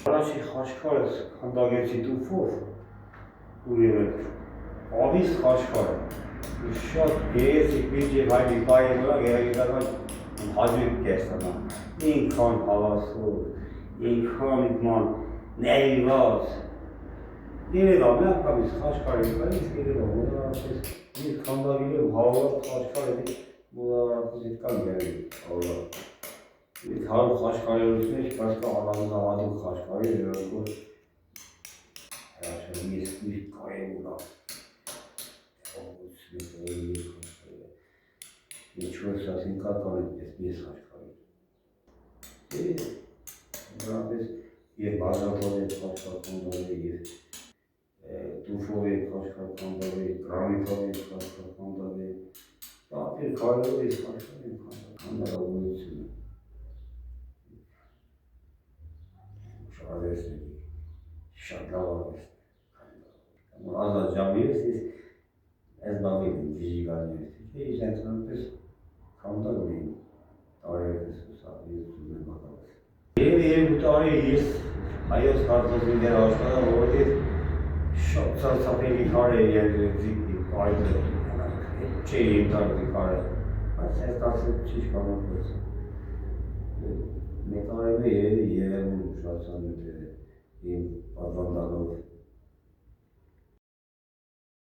Առաջի խաչքարը հանդագեցի տուֆով ու եղել ավիս խաչքարը շատ գեղեցիկ միջև հայդի պայի վրա գեղագիտական հաջույք կեստանան ինքան հավասով, ինքան ինքման ներիված երևավ մի անգամից խաչքարի վրա իսկ երևավ մոդարարապես իր քանդագիր եմ հավար խաչքար էդի մոդարարապես իտ կան գեղագիտ հավար Իտ հարու խաչքարերուց մեջ կասկա անամուզավադիվ խաչքարի երևակոր հրաշան ես միշտ կարևոր ա Ինչու ես ասին կատան էդպես ես խաչքարի Դրանպես և բազատով էդ խաչքար կանդավ է և տուֆով էդ խաչքար կանդավ է, գրանիտով էդ խաչքար կանդավ է Տապիր կարևոր ես խաչքար եմ կանդավորություն Շարադեսնեի, շատ լավ արվեստ Ազատ ժամի ես ես բավիլ եմ վիժիգալի ես Ես ենցանպես կանդավ ունեին տարերս ես ուսավ, ես ուզում եմ բակավես Երևի տարի ես հայոց կարտոզին դեր աշխատա, որովհետև շատ ցարցափելի քար է երևի այդը չէի ենթարկվի քարը, բայց այս տասը չի շկանոքվեց Մեկ տարի երևի եղել շատ սանույթ է իմ պատվանդանով